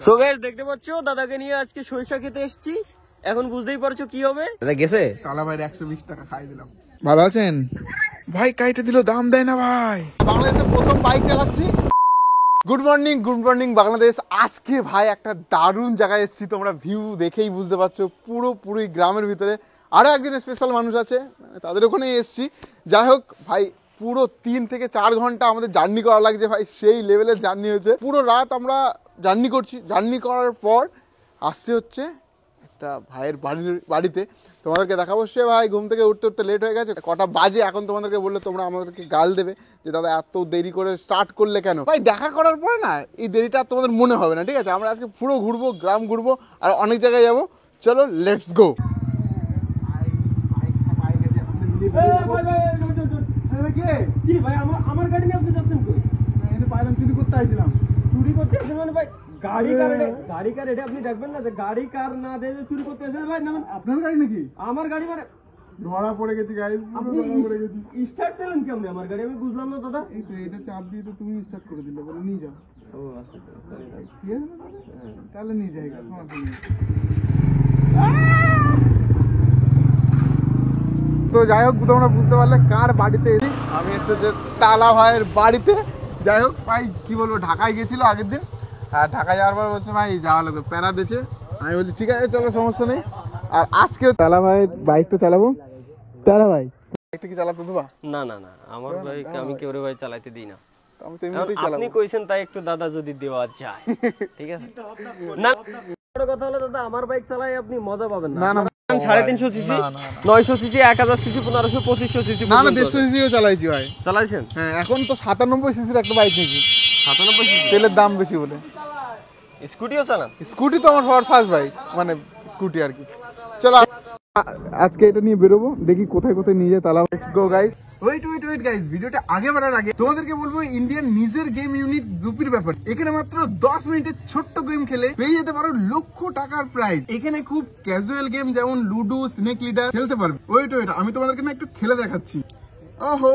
So guys দেখতে পাচ্ছো দাদাকে নিয়ে আজকে সরিষা খেতে এসেছি। এখন বুঝতেই পারছো কি হবে। দাদা গেছে কালা ভাইয়ের 120 টাকা খাই দিলাম। ভালো আছেন ভাই? কাইটে দিল, দাম দেয় না ভাই। বাংলাদেশের প্রথম বাইক চালাচ্ছি। Good morning Bangladesh. আজকে ভাই একটা দারুণ জায়গায় এসেছি, তোমরা ভিউ দেখেই বুঝতে পারছো। পুরোপুরি গ্রামের ভিতরে আরো একজন স্পেশাল মানুষ আছে, তাদের ওখানেই এসেছি। যাই হোক ভাই, পুরো 3 থেকে 4 ঘন্টা আমাদের জার্নি করা লাগছে ভাই, সেই লেভেলের জার্নি হয়েছে। পুরো রাত আমরা জার্নি করছি। জার্নি করার পর আসছে হচ্ছে একটা ভাইয়ের বাড়িতে, তোমাদেরকে দেখাবো। সে ভাই ঘুম থেকে উঠতে উঠতে লেট হয়ে গেছে, কটা বাজে এখন তোমাদেরকে বললে তোমরা আমাদেরকে গাল দেবে যে দাদা এত দেরি করে স্টার্ট করলে কেন। ভাই দেখা করার পরে না এই দেরিটা তোমাদের মনে হবে না, ঠিক আছে? আমরা আজকে পুরো ঘুরবো, গ্রাম ঘুরবো, আর অনেক জায়গায় যাবো। চলো লেটস গো। আমার গাড়ি নিয়ে আপনি যাচ্ছেন কই? পাইলাম চুরি করতে আইছিলাম। চুরি করতে আসেন মানে ভাই গাড়ি কার এটা আপনি দেখবেন না যে গাড়ি কার না দিয়ে চুরি করতে আসেন ভাই। না আপনার গাড়ি নাকি? আমার গাড়ি মানে ধরা পড়ে গেছি গাইস, আপনি ধরা পড়ে গেছি। স্টার্ট দিলেন কেমন আমার গাড়ি? আমি বুঝলাম না দাদা। এই তো এটা চাপ দিয়ে তো তুমি স্টার্ট করে দিলে, বলে নিয়ে যাও। ও আচ্ছা ঠিক আছে না দাদা? তাহলে নিয়ে যাই গা। তো যাই হোক, তোমরা বুঝতে পারলে কার বাড়িতে এসেছি। আমি এসে যে তালা ভাইয়ের বাড়িতে। যাই হোক ভাই, কি বলবো, ঢাকায় গেছিল আগের দিন, আর ঢাকায় যাওয়ার পর বলছে ভাই যাওয়া লাগবে, প্যারা দিয়েছে। আমি বলছি ঠিক আছে চলো, সমস্যা নেই। আর আজকে তালা ভাইয়ের বাইকটা চালাবো। তালা ভাই বাইকটা কি চালাতে দেবা? না না না, আমার বাইক আমি কেউ ভাই চালাতে দিই না। আমি তো এমনিতেই চালাবো। আপনি কইছেন তাই একটু দাদা যদি দেওয়া যায়, ঠিক আছে? না বড় কথা হলো দাদা, আমার বাইক চালাই আপনি মজা পাবেন না। না 350 সিসি, 900 সিসি, 1000 সিসি, 1500, 2500 সিসি। না 150 সিসিও চালাইছি ভাই। চালাইছেন? হ্যাঁ, এখন তো 97 সিসির একটা বাইক নিয়েছি। 97 সিসি? তেলের দাম বেশি বলে। স্কুটিও চালান? স্কুটি তো আমার সবার ফার্স্ট বাইক, মানে স্কুটি আর কি। চলো আজকে এটা নিয়ে বেরোবো, দেখি কোথায় কোথায় নিয়ে যায় তালা। Let's go guys. Wait guys, ভিডিওটা আগে বাড়ার আগে তোমাদেরকে বলবো ইন্ডিয়ান নিজের গেম ইউনিট জুপির ব্যাপার। এখানে মাত্র 10 মিনিটের ছোট্ট গেম খেলে পেয়ে যেতে পারো লক্ষ টাকার প্রাইজ। এখানে খুব ক্যাজুয়াল গেম যেমন লুডো, স্নেক লিডার খেলতে পারবে। ওয়েট আমি তোমাদেরকে না একটু খেলে দেখাচ্ছি। ওহো,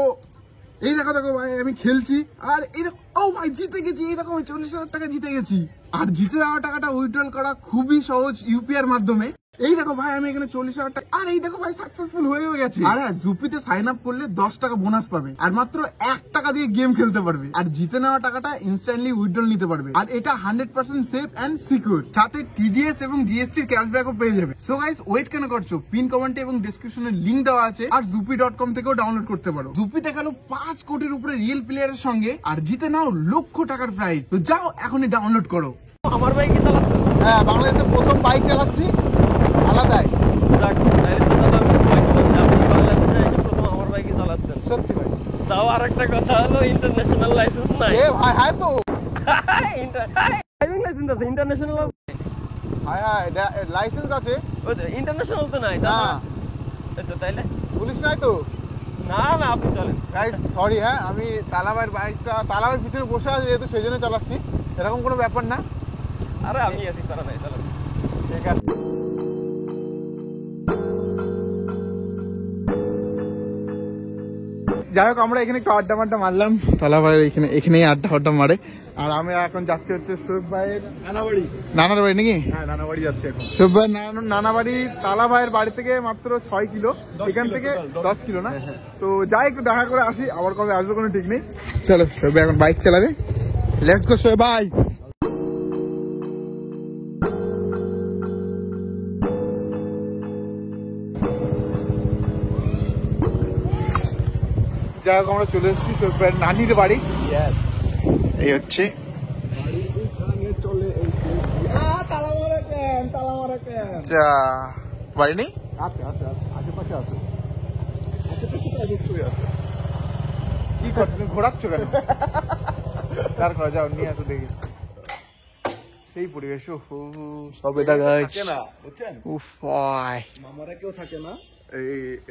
এই দেখো ভাই, আমি খেলছি আর এই দেখো, ও ভাই জিতে গেছি। এই দেখো 40,000 টাকা জিতে গেছি। আর জিতে যাওয়া টাকাটা উইথড্রল করা খুবই সহজ ইউপিআই এর মাধ্যমে। এই দেখো ভাই, আমি এখানে 40,000 টাকা, আর এই দেখো ভাই সাকসেসফুল হয়ে গেছে। আর জুপিতে সাইন আপ করলে 10 টাকা বোনাস পাবে, আর মাত্র 1 টাকা দিয়ে গেম খেলতে পারবে। আর জিতে নেওয়া টাকাটা ইনস্ট্যান্টলি উইথড্রল নিতে পারবে। আর এটা 100% সেফ এন্ড সিকিউর, সাথে টিডিএস এবং জিএসটির ক্যাশব্যাকও পেয়ে যাবে। সো গাইস, ওয়েট কেন করছো? পিন কমেন্টে এবং ডেসক্রিপশনে লিংক দেওয়া আছে, আর জুপি.com থেকেও ডাউনলোড করতে পারো। জুপি দেখালো 5 কোটির উপরে রিয়েল প্লেয়ারের সঙ্গে, আর জিতে নাও লক্ষ টাকার প্রাইজ। তো যাও এখনই ডাউনলোড করো। আমার বাইক চালাচ্ছেন? হ্যাঁ, বাংলাদেশের প্রথম বাইক চালাচ্ছি, আলাদাই। সত্যি ভাই। তাও আরেকটা কথা হলো, ইন্টারন্যাশনাল লাইসেন্স নাই। ভাই হ্যাঁ তো ড্রাইভিং লাইসেন্স আছে, ইন্টারন্যাশনাল লাইসেন্স আছে, ইন্টারন্যাশনাল তো নাই। না তো তাইলে পুলিশ নাই তো। না আপনি চলেন। গাইস সরি, হ্যাঁ আমি তালাবাইয়ের বাইকটা তালাবাইয়ের পিছনে বসে আছে যেহেতু, সেই জন্য চালাচ্ছি। এরকম কোনো ব্যাপার না। আরে আমি আছি, তারা নাই, চলেন। ঠিক আছে। যাই হোক, আমরা এখানে একটু আড্ডা মারলাম। তালা ভাই এখানেই আড্ডা মারে। আর আমি এখন যাচ্ছি হচ্ছে শোয়েব ভাইয়ের নানার বাড়ি নাকি? হ্যাঁ, নানা বাড়ি যাচ্ছি এখন। শোয়েব ভাইয়ের নানা বাড়ি তালা ভাইয়ের বাড়ি থেকে মাত্র 6 কিলো, এখান থেকে 10 কিলো না? তো যাই একটু দেখা করে আসি, আবার কবে আসবো কোনো ঠিক নেই। চলো, শোয়েব ভাই এখন বাইক চালাবে। লেটস গো শোয়েব ভাই। যাই হোক, আমরা চলে এসেছি শোয়েব ভাইয়ের নানির বাড়ি। এই হচ্ছে বাড়ি নেই, আশেপাশে আছে। কি তুমি ঘোরাচ্ছ কেন? তার করা যাও, নিয়ে আসো দেখি। সেই পরিবেশ, সবেদা গাছ, মামারা কেউ থাকে না।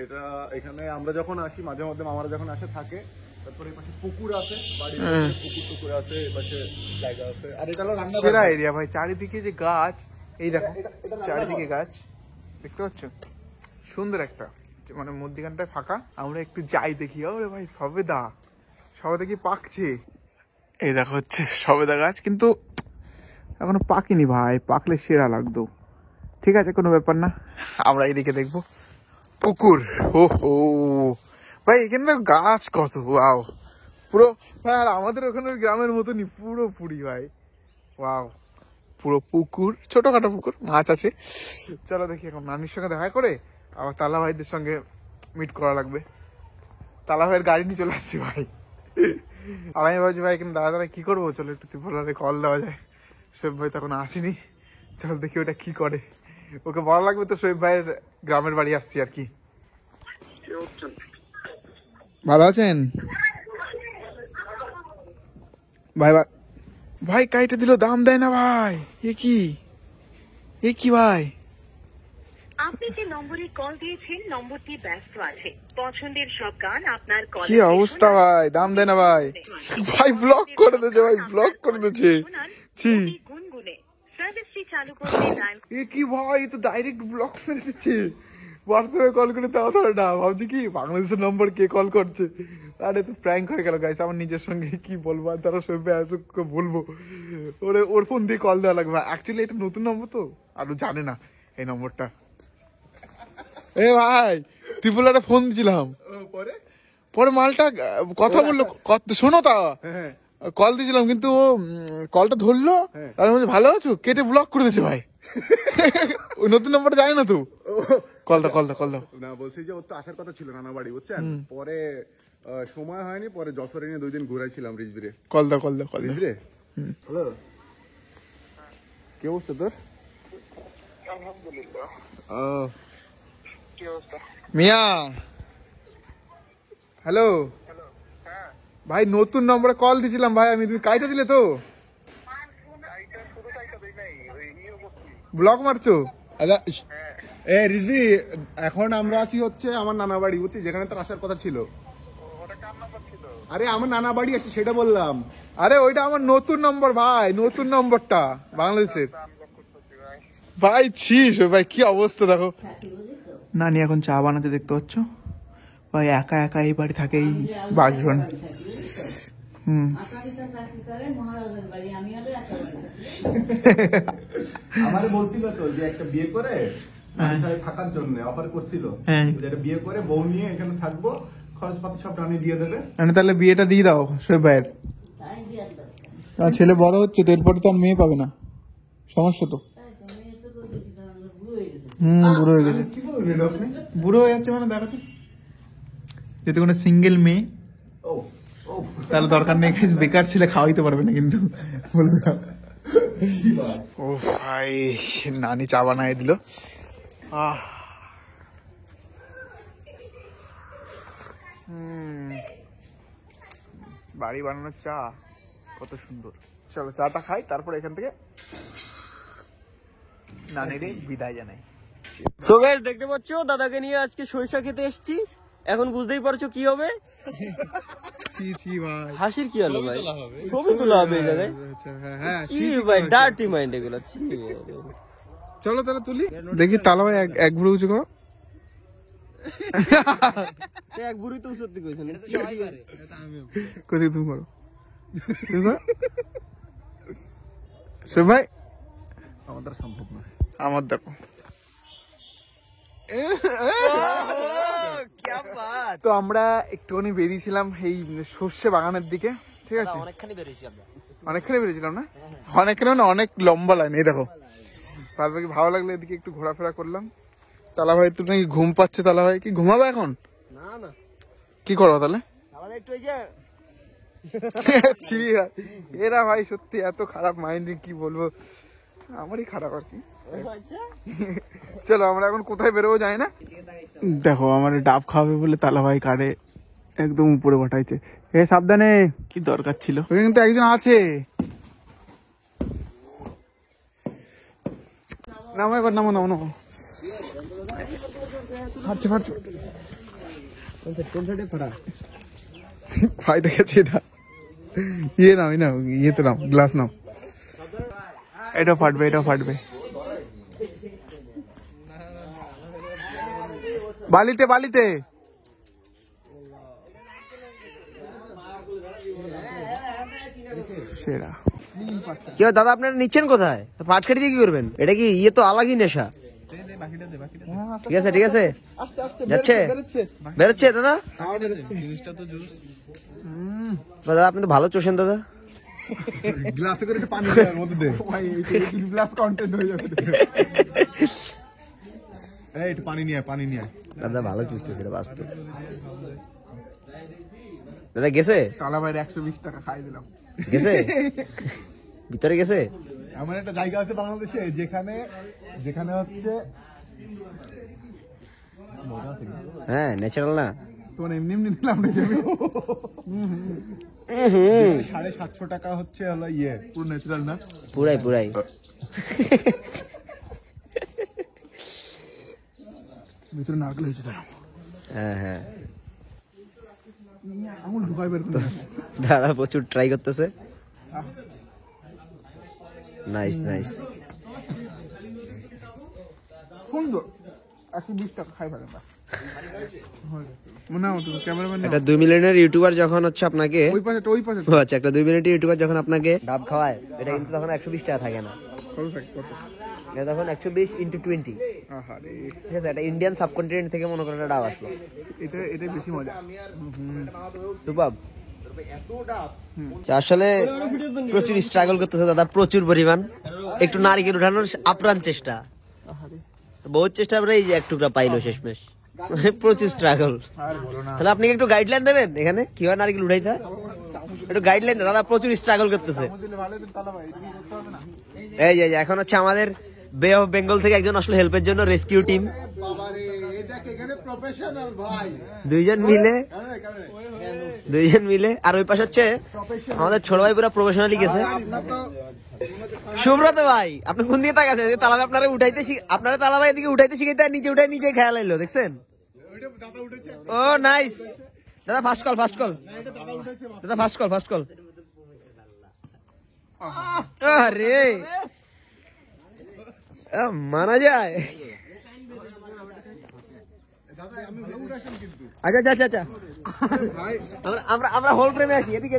এটা এখানে আমরা যখন আসি, মাঝে মধ্যে মামারা যখন আসে থাকে। তারপরে এই পাশে পুকুর আছে, বাড়ির পুকুর আছে, এই পাশে জায়গা আছে। আর এটা হলো রান্না সেরা এরিয়া ভাই। চারিদিকে যে গাছ, এই দেখো চারিদিকে গাছ দেখতে পাচ্ছ, সুন্দর একটা, মানে মধ্যখানটায় ফাঁকা। আমরা একটু যাই দেখি। ওরে ভাই সবেদা কি পাকছে। এই দেখো হচ্ছে সবেদা গাছ, কিন্তু এখনো পাকেনি ভাই, পাকলে সেরা লাগতো। ঠিক আছে, কোনো ব্যাপার না, আমরা এদিকে দেখবো পুকুর। ও হো ভাই, এখানে তো গাছ কত, ওয়াও পুরো ভাই। আর আমাদের ওখানে গ্রামের মতনই পুরোপুরি ভাই, ওয়াও পুরো পুকুর, ছোটখাটো পুকুর, মাছ আছে। চলো দেখি, এখন নানির সঙ্গে দেখা করে আবার তালা ভাইদের সঙ্গে মিট করা লাগবে। তালা ভাইয়ের গাড়ি নিয়ে চলে আসছি ভাই। আর আমি ভাবছি ভাই এখানে দাদা কি করবো, চলো একটু ত্রিপুরারে কল দেওয়া যায়। শোয়েব ভাই তখন আসেনি, চল দেখি ওটা কি করে, ওকে বলা লাগবে তো শোয়েব ভাইয়ের গ্রামের বাড়ি আসছি আর কি। ভালো আছেন ভাই? ভাই কাইটা দিল, দাম দেয় না ভাই, এ কি ভাই? আপনি যে নম্বরে কল দিয়েছেন নম্বরটি ব্যস্ত আছে। পছন্দের সব গান আপনার কল। কি অবস্থা ভাই, দাম দেয় না ভাই? ভাই ব্লক করে দিয়েছে ভাই, ব্লক করে দিয়েছে। ছি, গুনগুনে সার্ভিসটি চালু করতে টাইম। এ কি ভাই, তো ডাইরেক্ট ব্লক মেরে দিচ্ছে। হোয়াটসঅ্যাপে কল করে তাও ধরে না, ভাবছি কি বাংলাদেশের নম্বর কে কল করছে। আরে তো প্র্যাঙ্ক হয়ে গেল গাইস, আমার নিজের সঙ্গে কি বলবো, আর তারা সব বলবো ওর ফোন দিয়ে কল দেওয়া লাগবে। অ্যাকচুয়ালি এটা নতুন নম্বর তো, আর ও জানে না এই নম্বরটা। এ ভাই ত্রিপুলাটা ফোন দিয়েছিলাম, পরে মালটা কথা বললো, শোনো তা কল দিয়েছিলাম, কিন্তু ও কলটা ধরলো, তার মধ্যে ভালো আছো কেটে ব্লক করে দিয়েছে ভাই। ওই নতুন নম্বরটা জানি না তো। কল দাও না, বলছি যে ওর তো আসার কথা ছিল নানা বাড়ি, বুঝছেন, পরে সময় হয়নি, পরে যশোরে নিয়ে 2 দিন ঘুরাইছিলাম রিজবিরে। কল দাও রিজবিরে। হ্যালো, কি অবস্থা তোর? আলহামদুলিল্লাহ। কি অবস্থা? মিয়া হ্যালো ভাই, নতুন নম্বরে কল দিছিলাম ভাই আমি, তুমি কাইটা দিলে তো? ব্লক মারছো? আচ্ছা এ রিজবি, এখন আমরা আছি হচ্ছে আমার নানা বাড়ি, বুঝছি, যেখানে তোর আসার কথা ছিল। আরে আমার নানা বাড়ি আছে সেটা বললাম। আরে ওইটা আমার নতুন নম্বর ভাই, নতুন নম্বরটা বাংলাদেশের ভাই। ছিস ভাই, কি অবস্থা দেখো। নানি এখন চা বানাতে দেখতে পাচ্ছ ভাই, একা একা এই বাড়ি থাকে এই বাসন। আমারে বলছিল তো যে একটা বিয়ে করে থাকার জন্য অফার করছিল, যে একটা বিয়ে করে বউ নিয়ে এখানে থাকবো, খরচপাতি সব রানি দিয়ে দেবে। তাহলে বিয়েটা দিয়ে দাও শোয়েব ভাইয়ের, ছেলে বড় হচ্ছে তো, এরপরে তো আর মেয়ে পাবে না, সমস্যা তো। বুড়ো হয়ে গেছে। কি বলবেন আপনি? বুড়ো হয়ে যাচ্ছে মানে দেখাতে, যদি কোনো সিঙ্গেল মেয়ে তাহলে দরকার নেই, বেকার ছেলে খাওয়াইতে পারবে না কিন্তু। ও ভাই, নানি চা বানাই দিল। বাড়ি বানানোর চা কত সুন্দর। চলো চাটা খাই, তারপর এখান থেকে নানিরে বিদায় জানাই। সো গাইস, দেখতে পাচ্ছ দাদাকে নিয়ে আজকে সরিষা খেতে এসেছি। এখন বুঝতেই পারছো কি হবে। ভাই হাসির কি হলো ভাই, ছবি তোলা হবে এই জায়গায়। কি ভাই ডার্টি মাইন্ড এগুলো। চলো তাহলে তুলি, দেখি তালা ভাই এক বুড়ো উঁচু করো। এক বুড়ি তো সত্যি কইছেন, কোথায় তুমি করো, তুমি করো সব ভাই, আমাদের সম্ভব না। আমার দেখো। তো আমরা একটুখানি বেরিয়েছিলাম এই সর্ষে বাগানের দিকে, ঠিক আছে, অনেকখানি বেরিয়েছিলাম না, অনেকখানি না, অনেক লম্বা লাইন। এই দেখো, তারপর কি ভালো লাগলো, এদিকে একটু ঘোরাফেরা করলাম। তালা ভাই তো নাকি ঘুম পাচ্ছে, তালা ভাই কি ঘুমাবে এখন? না কি করবো তাহলে? একটু এরা ভাই সত্যি এত খারাপ মাইন্ড, কি বলবো, আমারই খারাপ আর কি। চলো আমরা এখন কোথায় বেরোবো জানি না। দেখো আমার ডাব খাওয়াবে বলে তালা ভাই কারে একদম উপরে পাঠাইছে। সাবধানে, কি দরকার ছিল, ওখানে কিন্তু একজন আছে। নামো এবার, নামো। ফাটছে ফাইটা গেছে এটা। ইয়েতে নাও, গ্লাস নাও, এটাও ফাটবে। বালিতে সেরা। কি দাদা আপনারা নিচ্ছেন কোথায়? পাট খেতে কি করবেন? এটা কি ইয়ে তো আলাদা নেশা। ঠিক আছে ঠিক আছে, যাচ্ছে বেরোচ্ছে দাদা। দাদা আপনি তো ভালো চোষেন দাদা। গ্লাসে করে পানি দেওয়ার মধ্যে দে ভাই, এই গ্লাস কন্টেন্ট হয়ে যাবে। এই একটু পানি নিয়ে দাদা ভালো চুষতেছে বাস্তব। দাদা গেছে তালা ভাইয়ের 120 টাকা খাই দিলাম। গেছে ভিতরে গেছে। এমন একটা জায়গা আছে বাংলাদেশে যেখানে হচ্ছে হ্যাঁ ন্যাচারাল না, তোমার এমনি দিলাম 750 টাকা হচ্ছে হলো ইয়ে পুরো ন্যাচারাল না, পুরাই ভিতরে নারকেল হয়েছে। হ্যাঁ আঙুল ঢুকাই বের করে দাদা প্রচুর ট্রাই করতেছে। নাইস সুন্দর। 120 টাকা খাই ফেলেন না মনে হয় ক্যামেরাম্যান। একটা 2 মিলিয়নের ইউটিউবার যখন হচ্ছে আপনাকে ওই পাশে ও আচ্ছা, একটা 2 মিলিয়নের ইউটিউবার যখন আপনাকে ডাব খাওয়ায়, এটা কিন্তু তখন 120 টাকা থাকে না, কত থাকে কত? এটা তখন 120 × 20। আহারে ঠিক আছে, এটা ইন্ডিয়ান সাবকন্টিনেন্ট থেকে মনে করেন ডাব আসলো। এটা বেশি মজা। সুপাব আসলে প্রচুর স্ট্রাগল করতেছে দাদা, প্রচুর পরিমাণ। একটু নারকেল উঠানোর আপ্রাণ চেষ্টা, বহুত চেষ্টা করে এই যে এক টুকরা পাইলো শেষমেশ। প্রচুর স্ট্রাগল। তাহলে আপনি একটু গাইডলাইন দেবেন এখানে কিভাবে নারকেল উঠাইতে হয়? একটু গাইডলাইন দাদা, প্রচুর স্ট্রাগল করতেছে। এই যে এখন হচ্ছে আমাদের বে অফ বেঙ্গল থেকে একজন আসলে হেল্পের জন্য রেস্কিউ টিম, দুইজন মিলে। আর ওই পাশে হচ্ছে আমাদের ছোট ভাই পুরো প্রফেশনালি গেছে। সুব্রত ভাই আপনি কোন দিকে তাকাচ্ছেন? তালাবে আপনারা তালাবাই এদিকে উঠাইতে শিখাইতে নিচে উঠাই নিজে খেয়াল এলো, দেখছেন? ও নাইস দাদা, ফার্স্ট কল দাদা, ফার্স্ট কল। আরে মানা যায়। আচ্ছা আমরা হোল ফ্রেমে আসি, এদিকে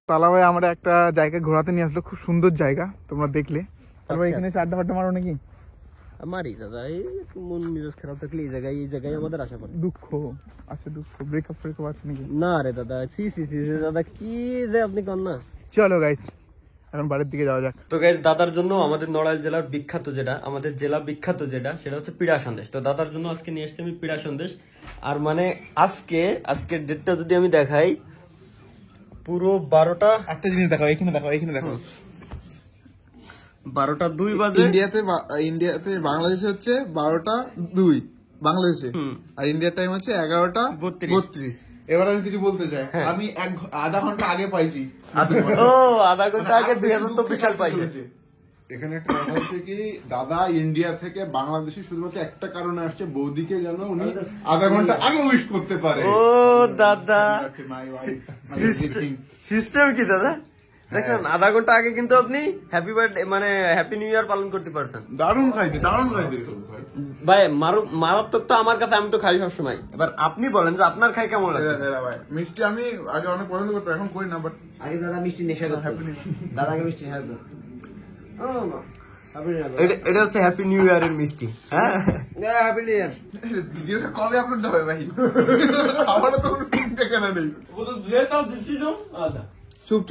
তালা ভাই আমরা একটা জায়গায় ঘোরাতে নিয়ে আসলো, খুব সুন্দর জায়গা, তোমরা দেখলে। তারপর এখানে এসে আড্ডা মারো নাকি? আমারই দাদা এই মন মেজাজ খারাপ থাকলে এই জায়গায় আমাদের আশা করে দুঃখ ব্রেকআপ আছে নাকি? না রে দাদা, দাদা কি যে আপনি কর না। চলো গাইস এখন বাড়ির দিকে যাওয়া যাক। তো গাইস দাদার জন্য আমাদের নড়াইল জেলার বিখ্যাত আমাদের জেলা বিখ্যাত সেটা হচ্ছে পিড়া সন্দেশ। তো দাদার জন্য আজকে নিয়ে এসেছি আমি পিড়া সন্দেশ। আর মানে আজকের ডেটটা যদি আমি দেখাই, পুরো 12টা। একটা জিনিস দেখো, এখানে দেখো 12টা 2 বাজে। ইন্ডিয়াতে বাংলাদেশে হচ্ছে 12টা 2 বাংলাদেশে, আর ইন্ডিয়ার টাইম হচ্ছে 11টা 32। এবার আমি কিছু বলতে চাই, আমি আধা ঘন্টা আগে পাইছি। আধা ঘন্টা আগে 2024 সাল পাইছে। এখানে একটা কথা হচ্ছে কি, দাদা ইন্ডিয়া থেকে বাংলাদেশে শুধুমাত্র একটা কারণে আসছে, বৌদিকে যেন উনি আধা ঘন্টা আগে উইশ করতে পারে। ও দাদা সিস্টেম কি দাদা, দেখেন আধা ঘন্টা আগে কিন্তু আপনি হ্যাপি বার্থডে মানে হ্যাপি নিউ ইয়ার পালন করতে পারছেন। দারুণ খাইতে ভাই মারাত্মক তো আমার কাছে, আমি তো খাই সবসময়। এবার আপনি বলেন যে আপনার খাই কেমন লাগে? ভাই মিষ্টি আমি আগে অনেক পছন্দ করতাম, এখন করি না, বাট আগে দাদা মিষ্টি নেশা করতেন, দাদাকে মিষ্টি নেশা করতেন। এটা হচ্ছে হ্যাপি নিউ ইয়ারের মিষ্টি। হ্যাঁ হ্যাপি নিউ ইয়ার। ভিডিওটা কবে আপলোড হবে ভাই? আমারও তো কোনো ঠিক ঠিকানা নেই। চুপ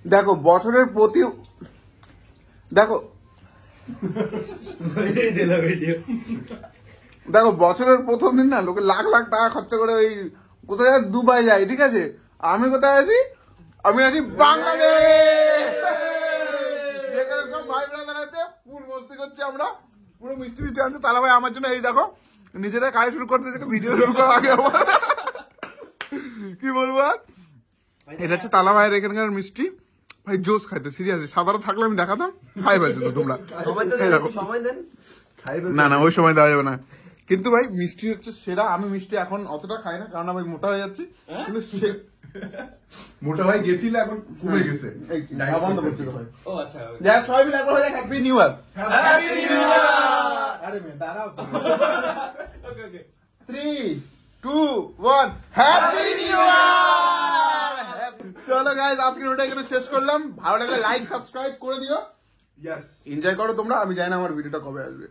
দেখো বছরের বছরের প্রথম দিন না লোকে লাখ লাখ টাকা খরচা করে ওই কোথায় দুবাই যায়, ঠিক আছে? আমি কোথায় আছি? আমি আছি বাংলাদেশ। হচ্ছে আমরা পুরো মিষ্টি মিষ্টি আনছে তালা ভাই আমার জন্য। এই দেখো নিজেরা কাজ শুরু করতে ভিডিও শুরু করার আগে আমার কি বলবো আর? এটা হচ্ছে তালা ভাইয়ের এখানকার মিষ্টি ভাই, জোস খাইতে সিরিয়াসলি। সাধারণ থাকলে আমি দেখাতাম, খাই ভাই তো তোমরা। এই দেখো, না না ওই সময় দেওয়া যাবে না, কিন্তু ভাই মিষ্টি হচ্ছে সেরা। আমি মিষ্টি এখন অতটা খাই না কারণ আমি মোটা হয়ে যাচ্ছি, কিন্তু মোটা ভাই গেছিল এখন কমে গেছে। বন্ধ করছি ভাই। যাক সবাই মিলে একবার হ্যাপি নিউ ইয়ার। আরে মে দাঁড়াও 3, 2, 1 হ্যাপি নিউ ইয়ার। চলো গাইস আজকের ভিডিওটা এখানে শেষ করলাম। ভালো লাগলে লাইক সাবস্ক্রাইব করে দিও। ইয়েস। এনজয় করো তোমরা। আমি জানি না আমার ভিডিওটা কবে আসবে।